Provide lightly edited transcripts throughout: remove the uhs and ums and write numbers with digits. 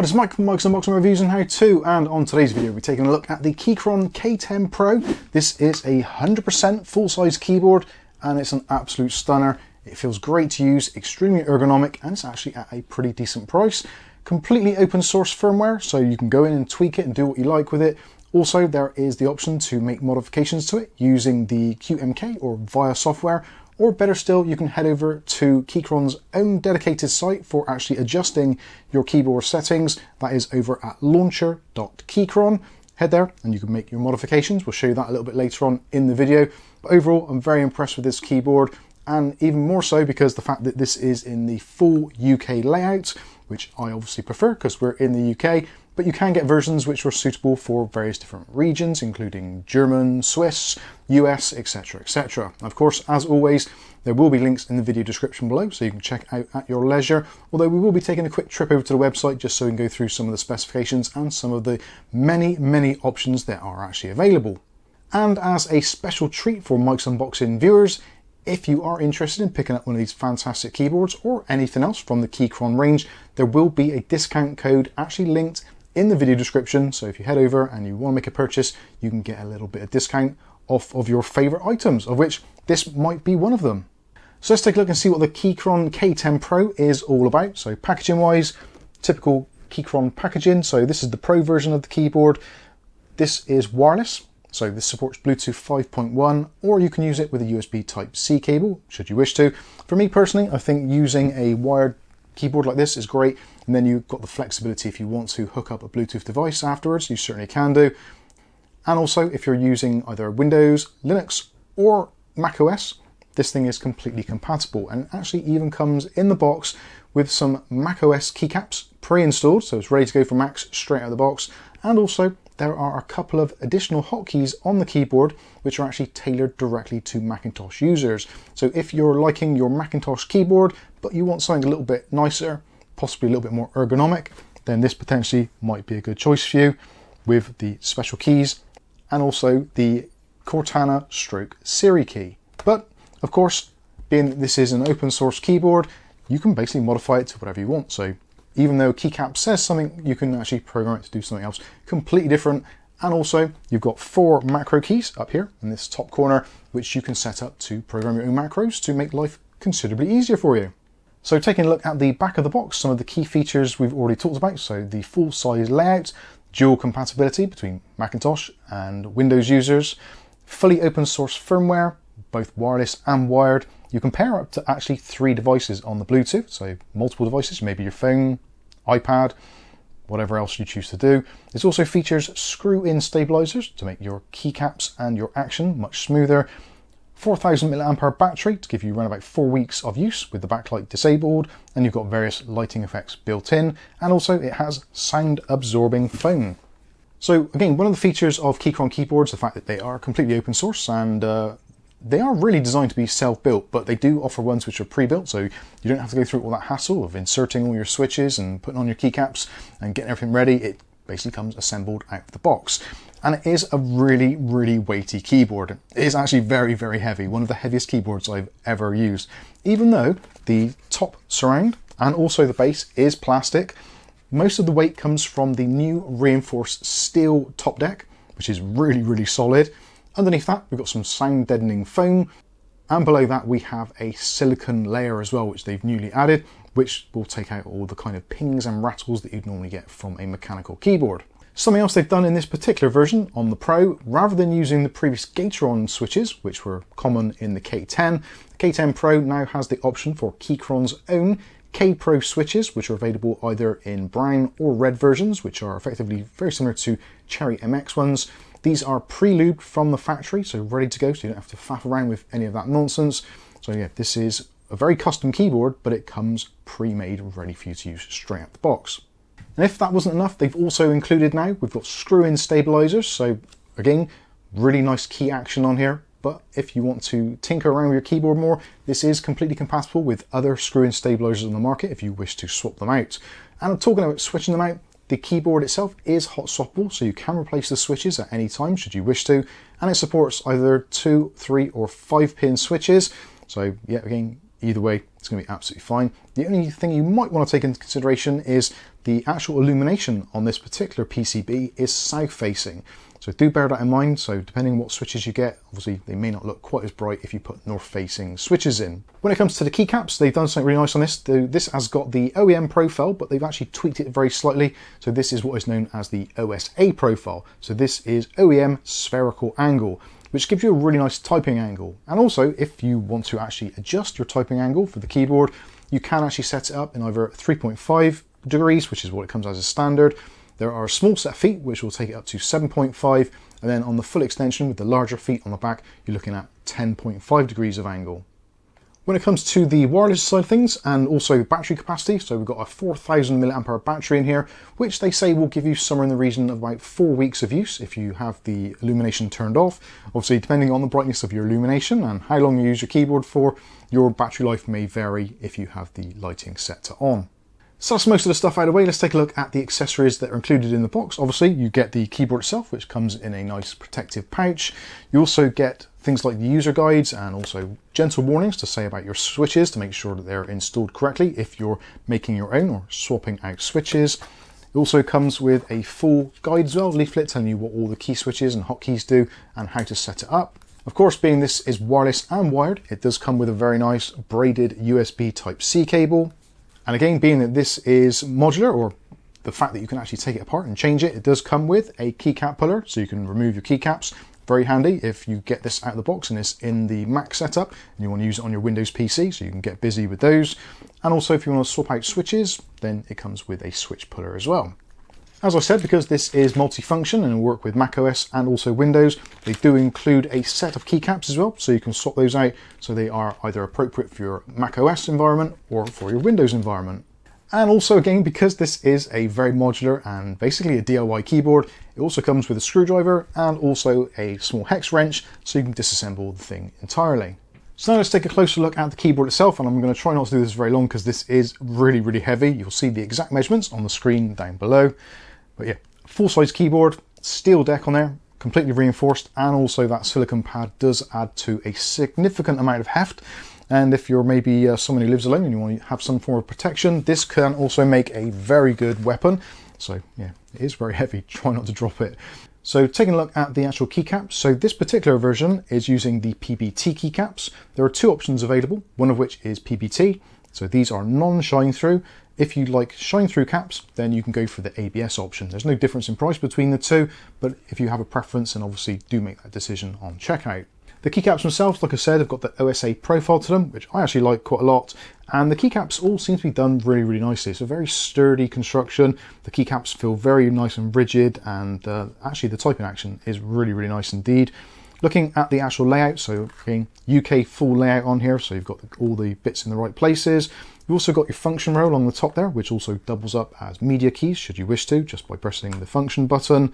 Hi, it's Mike from Mike's Unboxing Reviews and How To, and on today's video we're taking a look at the Keychron K10 Pro. This is a 100% full-size keyboard and it's an absolute stunner. It feels great to use, extremely ergonomic, and it's actually at a pretty decent price. Completely open source firmware, so you can go in and tweak it and do what you like with it. Also, there is the option to make modifications to it using the QMK or via software. Or better still, you can head over to Keychron's own dedicated site for actually adjusting your keyboard settings. That is over at launcher.keychron. Head there and you can make your modifications. We'll show you that a little bit later on in the video. But overall, I'm very impressed with this keyboard, and even more so because the fact that this is in the full UK layout, which I obviously prefer because we're in the UK, but you can get versions which are suitable for various different regions, including German, Swiss, US, etc, etc. Of course, as always, there will be links in the video description below, so you can check out at your leisure, although we will be taking a quick trip over to the website just so we can go through some of the specifications and some of the many options that are actually available. And as a special treat for Mike's Unboxing viewers, if you are interested in picking up one of these fantastic keyboards or anything else from the Keychron range, there will be a discount code actually linked in the video description. So if you head over and you want to make a purchase, you can get a little bit of discount off of your favorite items, of which this might be one of them. So let's take a look and see what the Keychron K10 Pro is all about. So packaging wise, typical Keychron packaging. So this is the Pro version of the keyboard. This is wireless. So this supports Bluetooth 5.1, or you can use it with a USB Type-C cable, should you wish to. For me personally, I think using a wired keyboard like this is great, and then you've got the flexibility if you want to hook up a Bluetooth device afterwards, you certainly can do. And also, if you're using either Windows, Linux, or Mac OS, this thing is completely compatible, and actually even comes in the box with some Mac OS keycaps pre-installed, so it's ready to go for Macs straight out of the box. And also, there are a couple of additional hotkeys on the keyboard which are actually tailored directly to Macintosh users. So if you're liking your Macintosh keyboard but you want something a little bit nicer, possibly a little bit more ergonomic, then this potentially might be a good choice for you with the special keys and also the Cortana stroke Siri key. But of course, being that this is an open source keyboard, you can basically modify it to whatever you want. So even though Keycaps says something, you can actually program it to do something else completely different. And also, you've got 4 macro keys up here in this top corner, which you can set up to program your own macros to make life considerably easier for you. So taking a look at the back of the box, some of the key features we've already talked about. So the full-size layout, dual compatibility between Macintosh and Windows users, fully open source firmware, both wireless and wired. You can pair up to actually 3 devices on the Bluetooth, so multiple devices, maybe your phone, iPad, whatever else you choose to do. This also features screw-in stabilizers to make your keycaps and your action much smoother. 4000 mAh battery to give you around about 4 weeks of use with the backlight disabled, and you've got various lighting effects built in, and also it has sound absorbing foam. So again, one of the features of Keychron keyboards, the fact that they are completely open source, and they are really designed to be self-built, but they do offer ones which are pre-built, so you don't have to go through all that hassle of inserting all your switches and putting on your keycaps and getting everything ready. It basically comes assembled out of the box. And it is a really weighty keyboard. It is actually very heavy, one of the heaviest keyboards I've ever used. Even though the top surround and also the base is plastic, most of the weight comes from the new reinforced steel top deck, which is really solid. Underneath that, we've got some sound deadening foam, and below that we have a silicone layer as well, which they've newly added, which will take out all the kind of pings and rattles that you'd normally get from a mechanical keyboard. Something else they've done in this particular version on the Pro, rather than using the previous Gateron switches, which were common in the K10, the K10 Pro now has the option for Keychron's own K Pro switches, which are available either in brown or red versions, which are effectively very similar to Cherry MX ones. These are pre-lubed from the factory, so ready to go, so you don't have to faff around with any of that nonsense. So yeah, this is a very custom keyboard, but it comes pre-made, ready for you to use straight out the box. And if that wasn't enough, they've also included now, we've got screw-in stabilizers. So again, really nice key action on here. But if you want to tinker around with your keyboard more, this is completely compatible with other screw-in stabilizers on the market if you wish to swap them out. And I'm talking about switching them out, the keyboard itself is hot-swappable, so you can replace the switches at any time should you wish to, and it supports either 2, 3 or 5 pin switches. So yeah, again, either way, it's going to be absolutely fine. The only thing you might want to take into consideration is the actual illumination on this particular PCB is south facing. So do bear that in mind. So depending on what switches you get, obviously they may not look quite as bright if you put north facing switches in. When it comes to the keycaps, they've done something really nice on this. This has got the OEM profile, but they've actually tweaked it very slightly. So this is what is known as the OSA profile. So this is OEM spherical angle, which gives you a really nice typing angle. And also, if you want to actually adjust your typing angle for the keyboard, you can actually set it up in either 3.5 degrees, which is what it comes as a standard. There are a small set of feet, which will take it up to 7.5, and then on the full extension with the larger feet on the back, you're looking at 10.5 degrees of angle. When it comes to the wireless side of things and also battery capacity, so we've got a 4000 mAh battery in here, which they say will give you somewhere in the region of about 4 weeks of use if you have the illumination turned off. Obviously, depending on the brightness of your illumination and how long you use your keyboard for, your battery life may vary if you have the lighting set to on. So that's most of the stuff out of the way. Let's take a look at the accessories that are included in the box. Obviously, you get the keyboard itself, which comes in a nice protective pouch. You also get things like the user guides and also gentle warnings to say about your switches to make sure that they're installed correctly if you're making your own or swapping out switches. It also comes with a full guide as well, leaflet telling you what all the key switches and hotkeys do and how to set it up. Of course, being this is wireless and wired, it does come with a very nice braided USB Type-C cable. And again, being that this is modular, or the fact that you can actually take it apart and change it, it does come with a keycap puller, so you can remove your keycaps. Very handy if you get this out of the box and it's in the Mac setup and you want to use it on your Windows PC, so you can get busy with those. And also if you want to swap out switches, then it comes with a switch puller as well. As I said, because this is multifunction and will work with macOS and also Windows, they do include a set of keycaps as well, so you can swap those out so they are either appropriate for your macOS environment or for your Windows environment. And also again, because this is a very modular and basically a DIY keyboard, it also comes with a screwdriver and also a small hex wrench, so you can disassemble the thing entirely. So now let's take a closer look at the keyboard itself, and I'm going to try not to do this very long because this is really heavy. You'll see the exact measurements on the screen down below. But yeah, full-size keyboard, steel deck on there, completely reinforced, and also that silicone pad does add to a significant amount of heft. And if you're maybe someone who lives alone and you want to have some form of protection, this can also make a very good weapon. So yeah, it is very heavy, try not to drop it. So taking a look at the actual keycaps, so this particular version is using the PBT keycaps. There are two options available, one of which is PBT. So these are non-shine through. If you like shine through caps, then you can go for the ABS option. There's no difference in price between the two, but if you have a preference, then obviously do make that decision on checkout. The keycaps themselves, like I said, have got the OSA profile to them, which I actually like quite a lot. And the keycaps all seem to be done really nicely. It's a very sturdy construction. The keycaps feel very nice and rigid, and actually the typing action is really nice indeed. Looking at the actual layout, so again, UK full layout on here, so you've got all the bits in the right places. You've also got your function row along the top there, which also doubles up as media keys, should you wish to, just by pressing the function button.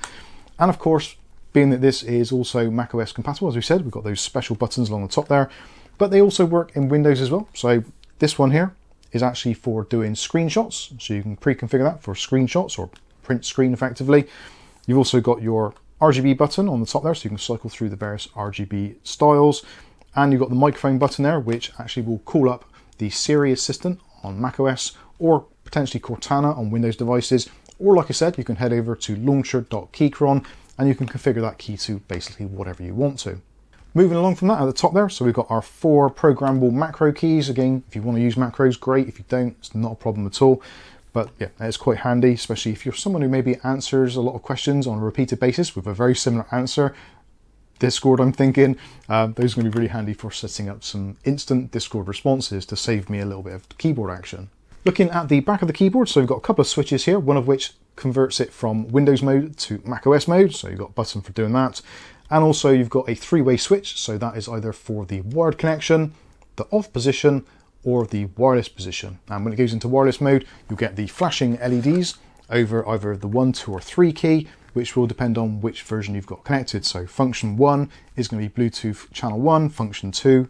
And of course, being that this is also macOS compatible, as we said, we've got those special buttons along the top there, but they also work in Windows as well. So this one here is actually for doing screenshots, so you can pre-configure that for screenshots or print screen effectively. You've also got your RGB button on the top there, so you can cycle through the various RGB styles. And you've got the microphone button there, which actually will call up the Siri Assistant on macOS or potentially Cortana on Windows devices. Or like I said, you can head over to launcher.keychron and you can configure that key to basically whatever you want to. Moving along from that at the top there, so we've got our 4 programmable macro keys. Again, if you want to use macros, great. If you don't, it's not a problem at all. But yeah, it's quite handy, especially if you're someone who maybe answers a lot of questions on a repeated basis with a very similar answer. Discord, I'm thinking, those are going to be really handy for setting up some instant Discord responses to save me a little bit of keyboard action. Looking at the back of the keyboard, so we've got a couple of switches here, one of which converts it from Windows mode to macOS mode, so you've got a button for doing that. And also you've got a 3-way switch, so that is either for the wired connection, the off position, or the wireless position. And when it goes into wireless mode, you'll get the flashing LEDs over either the 1, 2, or 3 key, which will depend on which version you've got connected. So function 1 is going to be Bluetooth channel 1, function 2,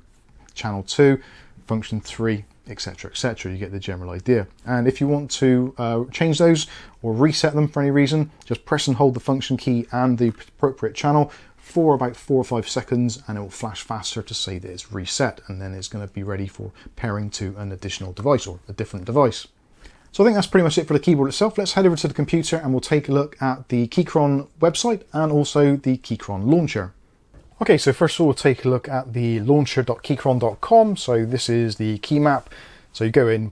channel 2, function 3, etc, etc. You get the general idea. And if you want to change those or reset them for any reason, just press and hold the function key and the appropriate channel for about 4 or 5 seconds, and it will flash faster to say that it's reset, and then it's going to be ready for pairing to an additional device or a different device. So I think that's pretty much it for the keyboard itself. Let's head over to the computer and we'll take a look at the Keychron website and also the Keychron Launcher. Okay, so first of all, we'll take a look at the launcher.keychron.com. So this is the key map. So you go in,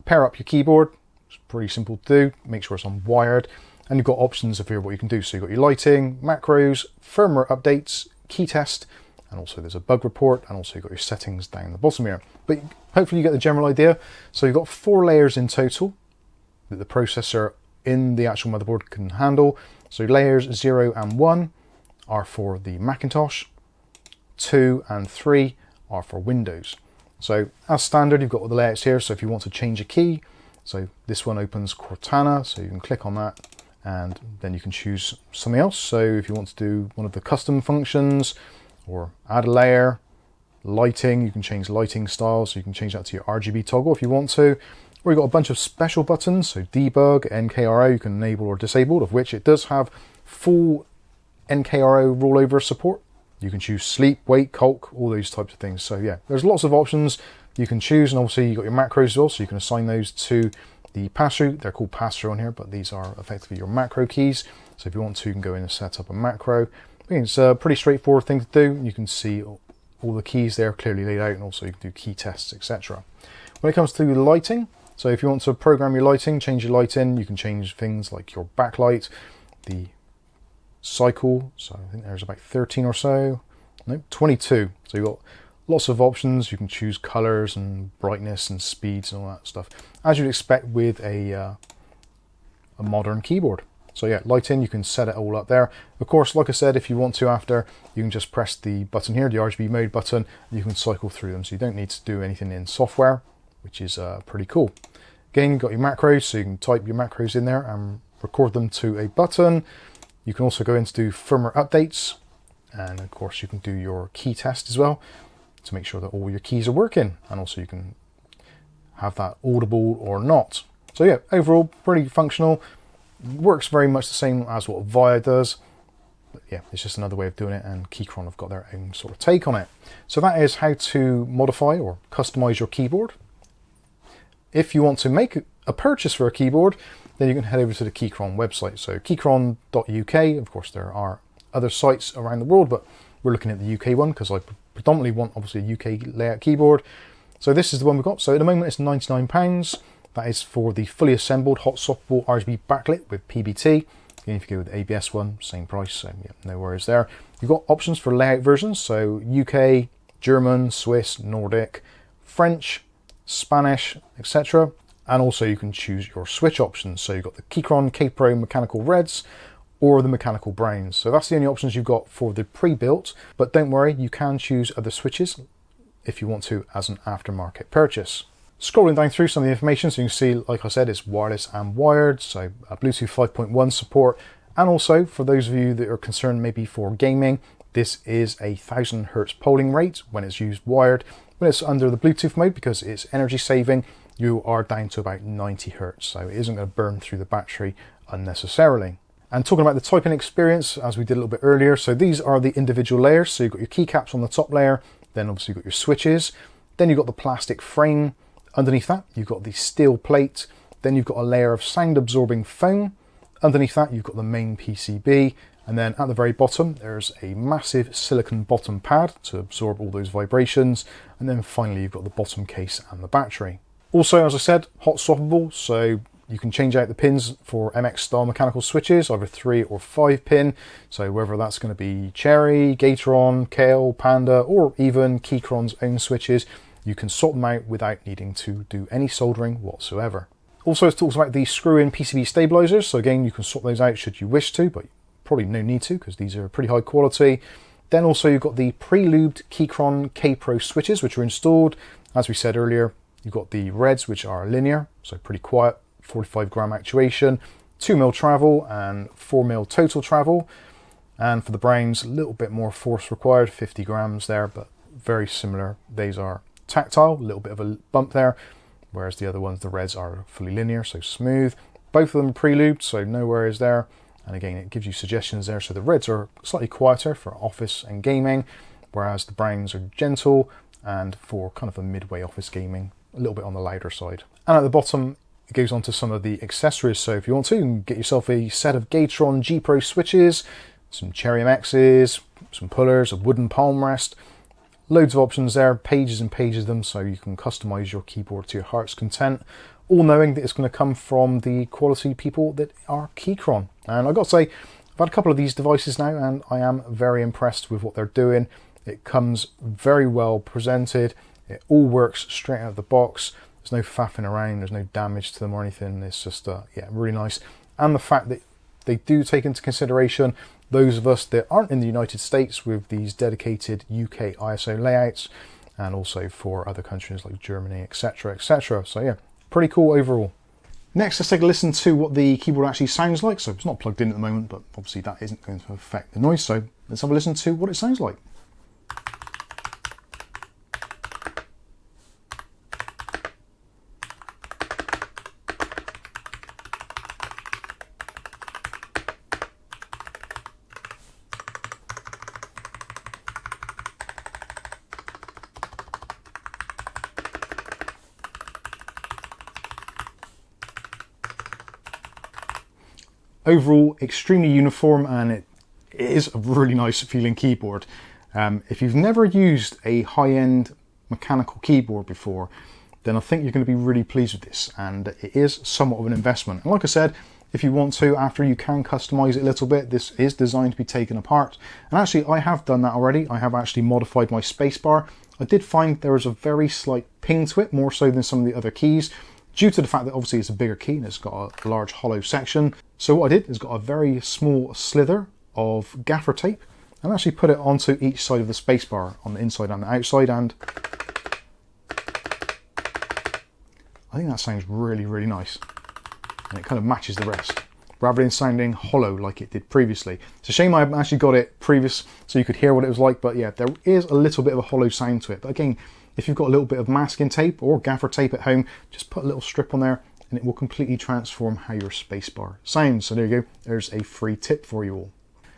pair up your keyboard. It's pretty simple to do. Make sure it's on wired. And you've got options of here what you can do. So you've got your lighting, macros, firmware updates, key test, and also there's a bug report, and also you've got your settings down the bottom here. But hopefully you get the general idea. So you've got 4 layers in total that the processor in the actual motherboard can handle. So layers 0 and 1 are for the Macintosh, 2 and 3 are for Windows. So as standard, you've got all the layouts here. So if you want to change a key, so this one opens Cortana, so you can click on that and then you can choose something else. So if you want to do one of the custom functions or add a layer, lighting, you can change lighting style, so you can change that to your RGB toggle if you want to. Or you've got a bunch of special buttons, so debug, NKRO, you can enable or disable, of which it does have full NKRO rollover support. You can choose sleep, wake, calc, all those types of things. So yeah, there's lots of options you can choose, and obviously you've got your macros as well, so you can assign those to the pass-through. They're called pass-through on here, but these are effectively your macro keys. So if you want to, you can go in and set up a macro. It's a pretty straightforward thing to do. You can see all the keys there clearly laid out, and also you can do key tests, etc. When it comes to the lighting, so if you want to program your lighting, change your lighting, you can change things like your backlight, the cycle, so I think there's about 13 or so, no, 22. So you've got lots of options. You can choose colors and brightness and speeds and all that stuff, as you'd expect with a modern keyboard. So yeah, lighting, you can set it all up there. Of course, like I said, if you want to after, you can just press the button here, the RGB mode button, you can cycle through them. So you don't need to do anything in software, which is pretty cool. Again, you've got your macros, so you can type your macros in there and record them to a button. You can also go in to do firmware updates. And of course, you can do your key test as well to make sure that all your keys are working. And also you can have that audible or not. So yeah, overall, pretty functional. Works very much the same as what VIA does, but yeah, it's just another way of doing it, and Keychron have got their own sort of take on it. So that is how to modify or customize your keyboard. If you want to make a purchase for a keyboard, then you can head over to the Keychron website. So keychron.uk, of course there are other sites around the world, but we're looking at the UK one because I predominantly want obviously a UK layout keyboard. So this is the one we've got. So at the moment it's £99. That is for the fully assembled Hotswap RGB backlit with PBT. Again, if you go with the ABS one, same price, so yeah, no worries there. You've got options for layout versions, so UK, German, Swiss, Nordic, French, Spanish, etc. And also you can choose your switch options. So you've got the Keychron K Pro mechanical reds or the mechanical browns. So that's the only options you've got for the pre-built, but don't worry, you can choose other switches if you want to as an aftermarket purchase. Scrolling down through some of the information, so you can see, like I said, it's wireless and wired, so Bluetooth 5.1 support, and also for those of you that are concerned maybe for gaming, this is a 1000 Hertz polling rate when it's used wired. When it's under the Bluetooth mode, because it's energy saving, you are down to about 90 Hertz, so it isn't going to burn through the battery unnecessarily. And talking about the typing experience, as we did a little bit earlier, so these are the individual layers. So you've got your keycaps on the top layer, then obviously you've got your switches, then you've got the plastic frame. Underneath that, you've got the steel plate, then you've got a layer of sound-absorbing foam. Underneath that, you've got the main PCB, and then at the very bottom, there's a massive silicon bottom pad to absorb all those vibrations, and then finally, you've got the bottom case and the battery. Also, as I said, hot swappable, so you can change out the pins for MX-style mechanical switches, either 3 or 5 pin, so whether that's going to be Cherry, Gateron, Kale, Panda, or even Keychron's own switches, you can sort them out without needing to do any soldering whatsoever. Also, it talks about the screw-in PCB stabilizers. So again, you can sort those out should you wish to, but probably no need to because these are pretty high quality. Then also you've got the pre-lubed Keychron K Pro switches, which are installed. As we said earlier, you've got the reds, which are linear, so pretty quiet, 45 gram actuation, 2mm travel and 4mm total travel. And for the browns, a little bit more force required, 50 grams there, but very similar. These are tactile, a little bit of a bump there, whereas the other ones, the reds, are fully linear, so smooth. Both of them pre-lubed, so no worries there. And again, it gives you suggestions there. So the reds are slightly quieter for office and gaming, whereas the browns are gentle and for kind of a midway office gaming, a little bit on the louder side. And at the bottom, it goes on to some of the accessories. So if you want to, you can get yourself a set of Keychron K Pro switches, some Cherry MXs, some pullers, a wooden palm rest, loads of options there, pages and pages of them, so you can customize your keyboard to your heart's content, all knowing that it's going to come from the quality people that are Keychron. And I've got to say, I've had a couple of these devices now and I am very impressed with what they're doing. It comes very well presented, it all works straight out of the box, there's no faffing around, there's no damage to them or anything. It's just yeah, really nice. And the fact that they do take into consideration those of us that aren't in the United States with these dedicated UK ISO layouts, and also for other countries like Germany, etc, etc. So yeah, pretty cool overall. Next, let's take a listen to what the keyboard actually sounds like. So it's not plugged in at the moment, but obviously that isn't going to affect the noise. So let's have a listen to what it sounds like. Overall, extremely uniform, and it is a really nice feeling keyboard. If you've never used a high-end mechanical keyboard before, then I think you're going to be really pleased with this, and it is somewhat of an investment. And like I said, if you want to, after, you can customize it a little bit. This is designed to be taken apart, and actually I have done that already. I have actually modified my spacebar. I did find there was a very slight ping to it, more so than some of the other keys, due to the fact that obviously it's a bigger key and it's got a large hollow section. So what I did is got a very small slither of gaffer tape and actually put it onto each side of the spacebar, on the inside and the outside, and I think that sounds really, really nice. And it kind of matches the rest, rather than sounding hollow like it did previously. It's a shame I haven't actually got it previous so you could hear what it was like, but yeah, there is a little bit of a hollow sound to it. But again, if you've got a little bit of masking tape or gaffer tape at home, just put a little strip on there and it will completely transform how your spacebar sounds. So there you go, there's a free tip for you all.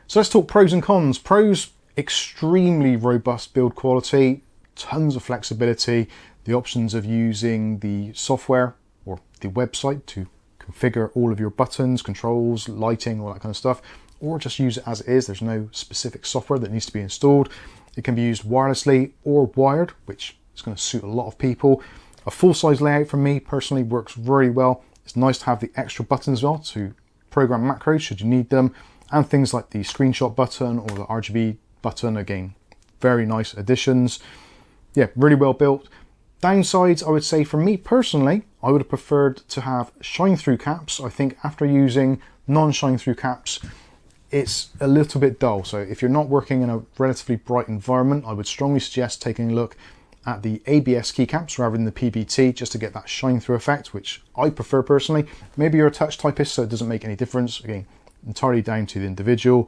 So let's talk pros and cons. Pros, extremely robust build quality, tons of flexibility, the options of using the software or the website to configure all of your buttons, controls, lighting, all that kind of stuff, or just use it as it is. There's no specific software that needs to be installed. It can be used wirelessly or wired, which is going to suit a lot of people. A full-size layout for me personally works really well. It's nice to have the extra buttons as well to program macros should you need them, and things like the screenshot button or the RGB button, again, very nice additions. Yeah, really well built. Downsides, I would say for me personally, I would have preferred to have shine-through caps. I think after using non-shine-through caps, it's a little bit dull. So if you're not working in a relatively bright environment, I would strongly suggest taking a look at the ABS keycaps rather than the PBT, just to get that shine-through effect, which I prefer personally. Maybe you're a touch typist, so it doesn't make any difference. Again, entirely down to the individual.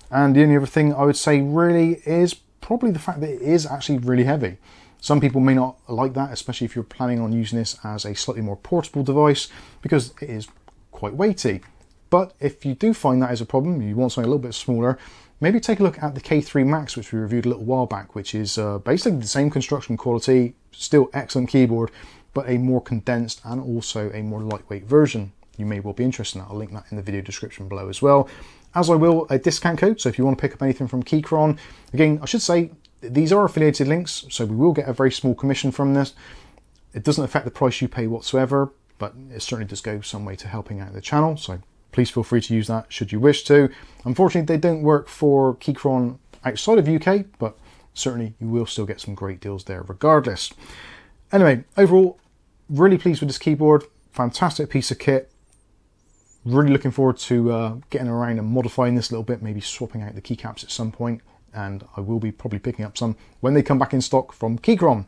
And the only other thing I would say really is probably the fact that it is actually really heavy. Some people may not like that, especially if you're planning on using this as a slightly more portable device, because it is quite weighty. But if you do find that is a problem, you want something a little bit smaller, maybe take a look at the K3 Max, which we reviewed a little while back, which is basically the same construction quality, still excellent keyboard, but a more condensed and also a more lightweight version. You may well be interested in that. I'll link that in the video description below as well, as I will a discount code. So if you want to pick up anything from Keychron, again, I should say these are affiliated links, so we will get a very small commission from this. It doesn't affect the price you pay whatsoever, but it certainly does go some way to helping out the channel. So please feel free to use that should you wish to. Unfortunately, they don't work for Keychron outside of UK, but certainly you will still get some great deals there regardless. Anyway, overall, really pleased with this keyboard. Fantastic piece of kit. Really looking forward to getting around and modifying this a little bit, maybe swapping out the keycaps at some point, and I will be probably picking up some when they come back in stock from Keychron.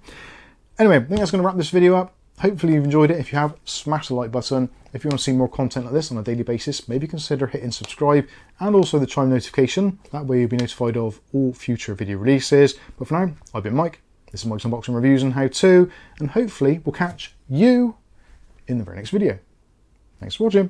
Anyway, I think that's going to wrap this video up. Hopefully you've enjoyed it. If you have, smash the like button. If you want to see more content like this on a daily basis, maybe consider hitting subscribe and also the chime notification. That way you'll be notified of all future video releases. But for now, I've been Mike. This is Mike's Unboxing Reviews and How To, and hopefully we'll catch you in the very next video. Thanks for watching.